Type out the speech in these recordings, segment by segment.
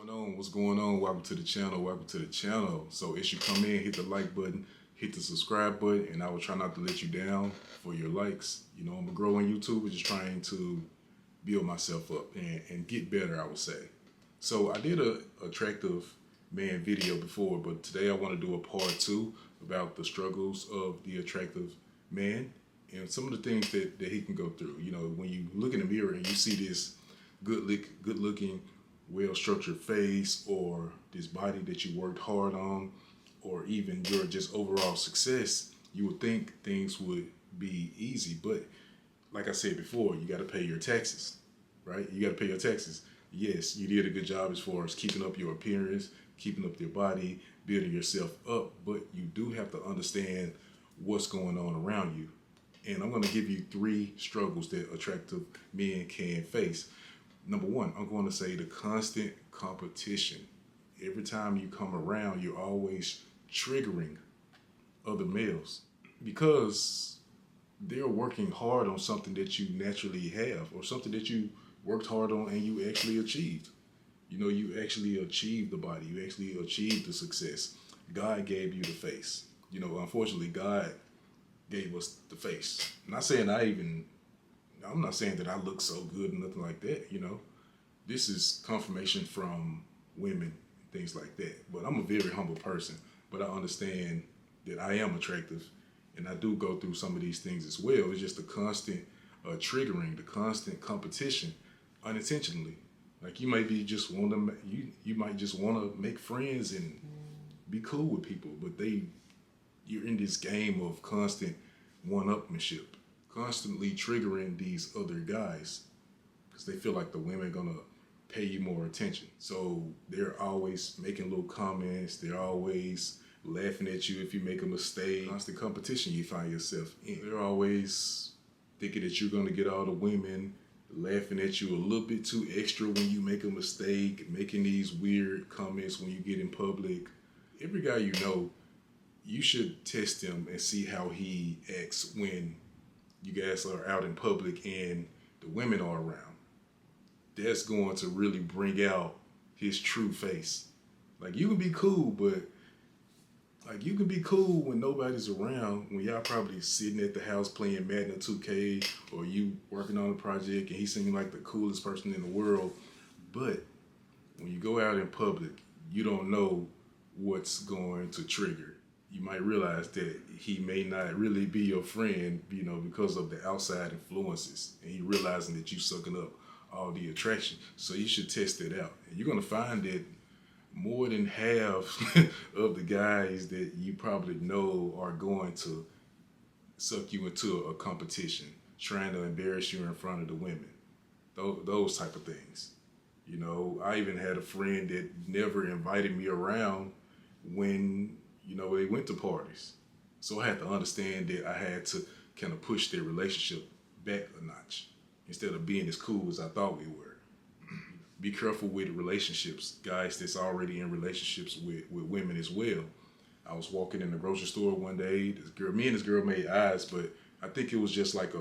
going on? What's going on? Welcome to the channel. Welcome to the channel. So as you come in, hit the like button, hit the subscribe button, and I will try not to let you down for your likes. You know, I'm a grow on YouTube, just trying to build myself up and get better, I would say. So I did a attractive man video before, but today I want to do a part 2 about the struggles of the attractive man and some of the things that he can go through. You know, when you look in the mirror and you see this good looking, well-structured face, or this body that you worked hard on, or even your just overall success, you would think things would be easy. But like I said before, you got to pay your taxes, right? You got to pay your taxes. Yes, you did a good job as far as keeping up your appearance, keeping up your body, building yourself up, but you do have to understand what's going on around you. And I'm going to give you 3 struggles that attractive men can face. Number 1, I'm going to say the constant competition. Every time you come around, you're always triggering other males because they're working hard on something that you naturally have, or something that you worked hard on and you actually achieved. You know, you actually achieved the body. You actually achieved the success. God gave you the face. You know, unfortunately, God gave us the face. I'm not saying that I look so good and nothing like that, you know. This is confirmation from women, things like that. But I'm a very humble person, but I understand that I am attractive, and I do go through some of these things as well. It's just the constant triggering, the constant competition, unintentionally. Like you might be just want to, you might just want to make friends and be cool with people, but you're in this game of constant one-upmanship, constantly triggering these other guys because they feel like the women are gonna pay you more attention. So they're always making little comments. They're always laughing at you if you make a mistake. Constant competition you find yourself in. They're always thinking that you're gonna get all the women, laughing at you a little bit too extra when you make a mistake, making these weird comments when you get in public. Every guy you know, you should test him and see how he acts when you guys are out in public and the women are around. That's going to really bring out his true face. Like you can be cool, but like you can be cool when nobody's around, when y'all probably sitting at the house playing Madden 2K, or you working on a project and he seeming like the coolest person in the world. But when you go out in public, you don't know what's going to trigger. You might realize that he may not really be your friend, you know, because of the outside influences, and he realizing that you sucking up all the attraction. So you should test it out. And you're gonna find that more than half of the guys that you probably know are going to suck you into a competition, trying to embarrass you in front of the women. Those type of things. You know, I even had a friend that never invited me around when, you know, they went to parties. So I had to understand that I had to kind of push their relationship back a notch instead of being as cool as I thought we were. Be careful with relationships, guys that's already in relationships with women as well. I was walking in the grocery store one day. Me and this girl made eyes, but I think it was just like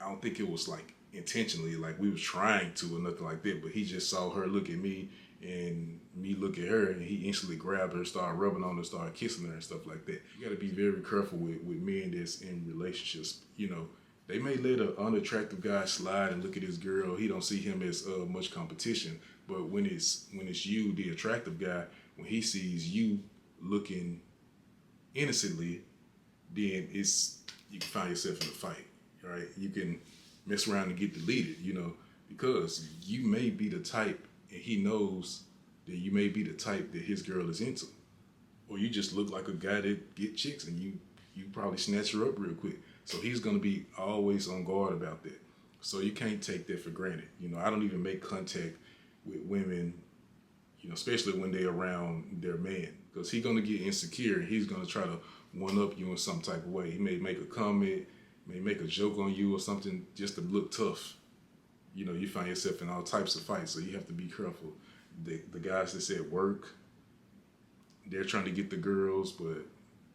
I don't think it was like intentionally, like we was trying to or nothing like that, but he just saw her look at me and me look at her, and he instantly grabbed her, started rubbing on her, started kissing her and stuff like that. You got to be very careful with men that's in relationships. You know, they may let an unattractive guy slide and look at his girl. He don't see him as much competition. But when it's you, the attractive guy, when he sees you looking innocently, then you can find yourself in a fight, right? You can mess around and get deleted, you know, because you may be the type, and he knows that you may be the type that his girl is into. Or you just look like a guy that get chicks, and you probably snatch her up real quick. So he's gonna be always on guard about that. So you can't take that for granted. You know, I don't even make contact with women, you know, especially when they're around their man, because he's gonna get insecure and he's gonna try to one up you in some type of way. He may make a comment, may make a joke on you or something just to look tough. You know, you find yourself in all types of fights, so you have to be careful. The guys that's at work, they're trying to get the girls, but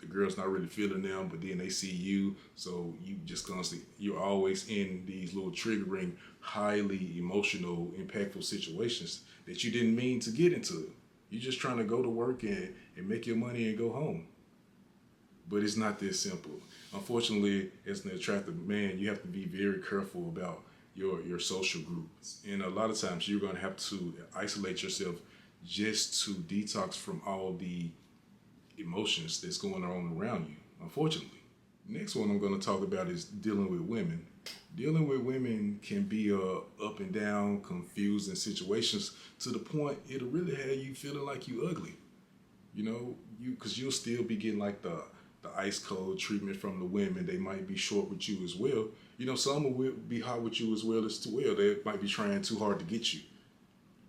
the girl's not really feeling them, but then they see you, so you just constantly, you're always in these little triggering, highly emotional, impactful situations that you didn't mean to get into. You're just trying to go to work and make your money and go home. But it's not this simple. Unfortunately, as an attractive man, you have to be very careful about your social groups. And a lot of times you're going to have to isolate yourself just to detox from all the emotions that's going on around you, unfortunately. Next one I'm going to talk about is dealing with women. Dealing with women can be up and down, confusing situations to the point it'll really have you feeling like you ugly. You know, because you'll still be getting like the ice cold treatment from the women. They might be short with you as well. You know, some will be hot with you as well as well. They might be trying too hard to get you.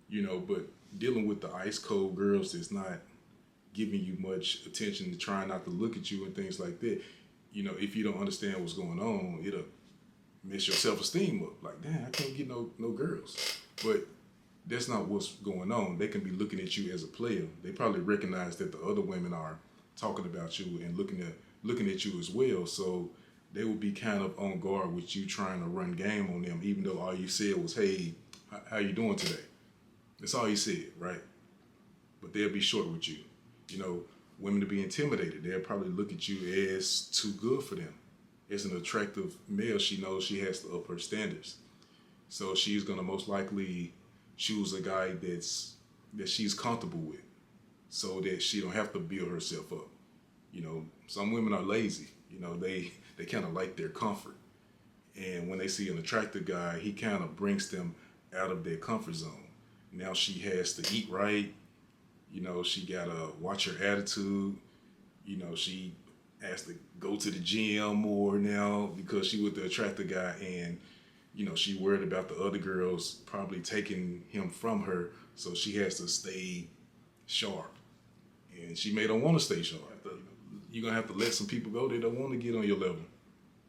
You know, but dealing with the ice cold girls that's not giving you much attention, to trying not to look at you and things like that. You know, if you don't understand what's going on, it'll mess your self-esteem up. Like, damn, I can't get no girls. But that's not what's going on. They can be looking at you as a player. They probably recognize that the other women are talking about you and looking at you as well. So they will be kind of on guard with you trying to run game on them, even though all you said was, "Hey, how you doing today?" That's all you said, right? But they'll be short with you. You know, women to be intimidated. They'll probably look at you as too good for them. As an attractive male, she knows she has to up her standards. So she's gonna most likely choose a guy that she's comfortable with, so that she don't have to build herself up. You know, some women are lazy. You know, they kind of like their comfort, and when they see an attractive guy, he kind of brings them out of their comfort zone. Now she has to eat right. You know, she gotta watch her attitude. You know, she has to go to the gym more now because she with the attractive guy, and you know, she worried about the other girls probably taking him from her, so she has to stay sharp. And she may don't want to stay sharp. You're gonna have to let some people go that don't want to get on your level.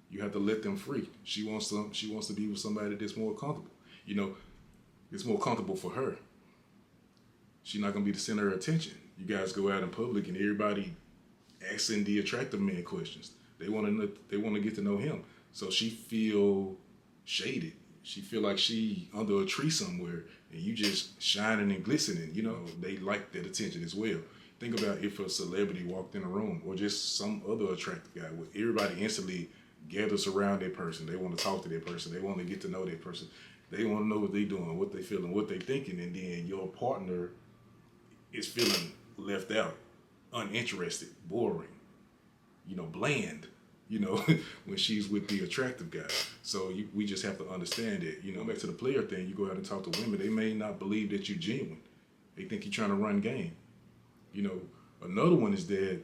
You have to let them free. She wants to be with somebody that's more comfortable. You know, it's more comfortable for her. She's not gonna be the center of attention. You guys go out in public and everybody asking the attractive man questions. They want to get to know him. So she feel shaded. She feel like she under a tree somewhere, and you just shining and glistening. You know, they like that attention as well. Think about if a celebrity walked in a room, or just some other attractive guy, where everybody instantly gathers around that person. They want to talk to that person. They want to get to know that person. They want to know what they're doing, what they feeling, what they thinking, and then your partner is feeling left out, uninterested, boring, you know, bland, you know, when she's with the attractive guy. So we just have to understand that, you know, back to the player thing, you go out and talk to women, they may not believe that you're genuine. They think you're trying to run game. You know, another one is that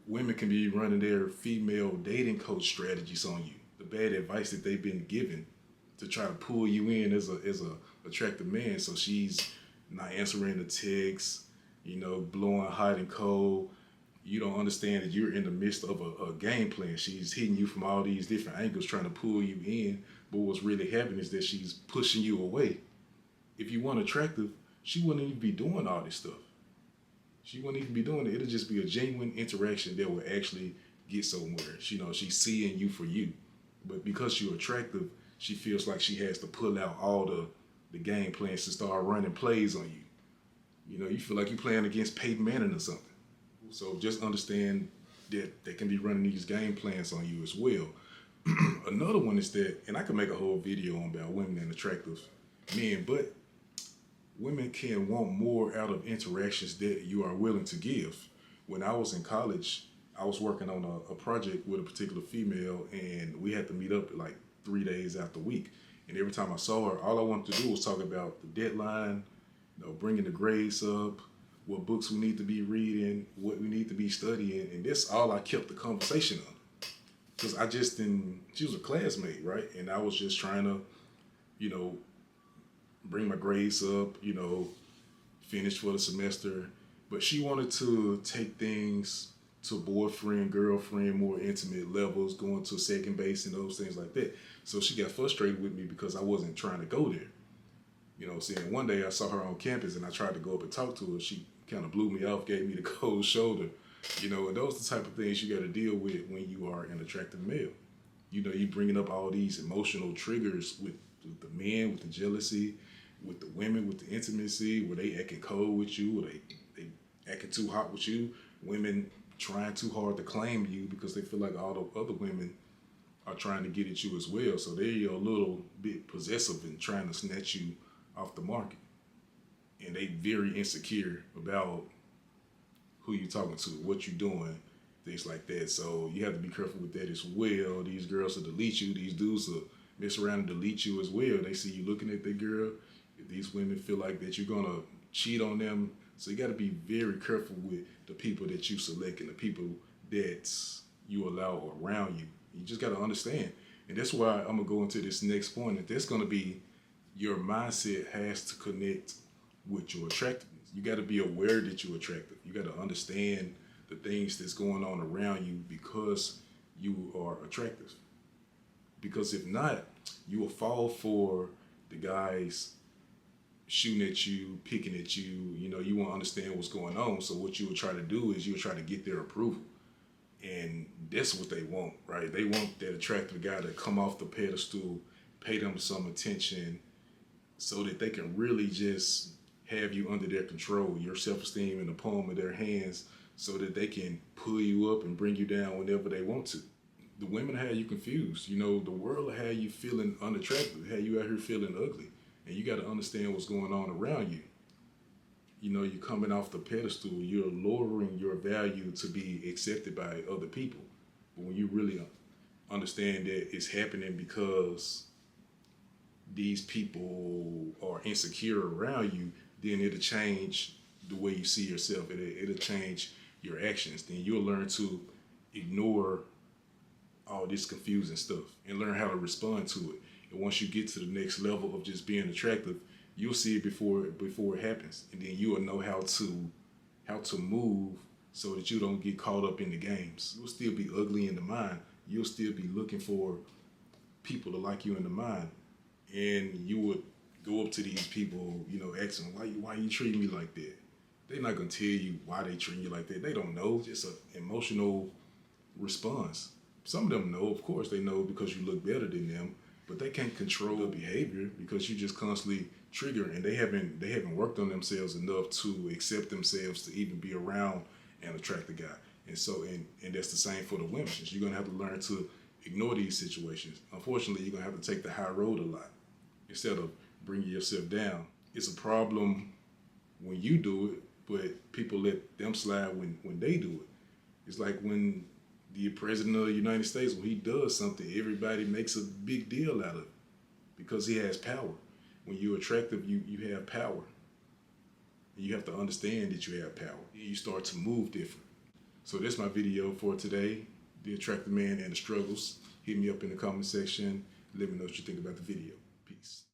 women can be running their female dating coach strategies on you. The bad advice that they've been given to try to pull you in as a attractive man. So she's not answering the texts, you know, blowing hot and cold. You don't understand that you're in the midst of a game plan. She's hitting you from all these different angles, trying to pull you in. But what's really happening is that she's pushing you away. If you weren't attractive, she wouldn't even be doing all this stuff. She wouldn't even be doing it. It'll just be a genuine interaction that will actually get somewhere. You know, she's seeing you for you. But because you're attractive, she feels like she has to pull out all the game plans to start running plays on you. You know, you feel like you're playing against Peyton Manning or something. So just understand that they can be running these game plans on you as well. Another one is that, and I could make a whole video on about women and attractive men, but women can want more out of interactions that you are willing to give. When I was in college, I was working on a project with a particular female, and we had to meet up like 3 days out the week. And every time I saw her, all I wanted to do was talk about the deadline, you know, bringing the grades up, what books we need to be reading, what we need to be studying, and that's all I kept the conversation on. Because I just didn't, she was a classmate, right? And I was just trying to, you know, bring my grades up, you know, finish for the semester. But she wanted to take things to boyfriend, girlfriend, more intimate levels, going to second base and those things like that. So she got frustrated with me because I wasn't trying to go there. You know, saying one day I saw her on campus and I tried to go up and talk to her. She kind of blew me off, gave me the cold shoulder. You know, and those are the type of things you got to deal with when you are an attractive male. You know, you bringing up all these emotional triggers with the men, with the jealousy, with the women, with the intimacy, where they acting cold with you, or they acting too hot with you. Women trying too hard to claim you because they feel like all the other women are trying to get at you as well. So they're a little bit possessive and trying to snatch you off the market. And they very insecure about who you talking to, what you doing, things like that. So you have to be careful with that as well. These girls will delete you. These dudes will mess around and delete you as well. They see you looking at the girl. If these women feel like that you're gonna cheat on them, so you got to be very careful with the people that you select and the people that you allow around you. You just got to understand, and that's why I'm gonna go into this next point. That that's gonna be your mindset has to connect with your attractiveness. You got to be aware that you're attractive. You got to understand the things that's going on around you because you are attractive. Because if not, you will fall for the guys shooting at you, picking at you. You know, you won't understand what's going on. So what you will try to do is you'll try to get their approval. And that's what they want, right? They want that attractive guy to come off the pedestal, pay them some attention so that they can really just have you under their control, your self-esteem in the palm of their hands, so that they can pull you up and bring you down whenever they want to. The women have you confused. You know, the world will have you feeling unattractive, have you out here feeling ugly. And you got to understand what's going on around you. You know, you're coming off the pedestal, you're lowering your value to be accepted by other people. But when you really understand that it's happening because these people are insecure around you, then it'll change the way you see yourself. It'll change your actions. Then you'll learn to ignore all this confusing stuff and learn how to respond to it. And once you get to the next level of just being attractive, you'll see it before it happens, and then you will know how to move so that you don't get caught up in the games. You'll still be ugly in the mind. You'll still be looking for people to like you in the mind, and you would go up to these people, you know, asking why you treating me like that. They're not gonna tell you why they treat you like that. They don't know. It's an emotional response. Some of them know, of course, they know because you look better than them, but they can't control the behavior because you just constantly trigger, and they haven't worked on themselves enough to accept themselves to even be around and attract the guy. And so, and that's the same for the women. You're gonna have to learn to ignore these situations. Unfortunately, you're gonna have to take the high road a lot instead of bringing yourself down. It's a problem when you do it, but people let them slide when they do it. It's like when the president of the United States, when he does something, everybody makes a big deal out of it because he has power. When you're attractive, you have power. And you have to understand that you have power. You start to move different. So that's my video for today, The Attractive Man and the Struggles. Hit me up in the comment section. Let me know what you think about the video. Peace.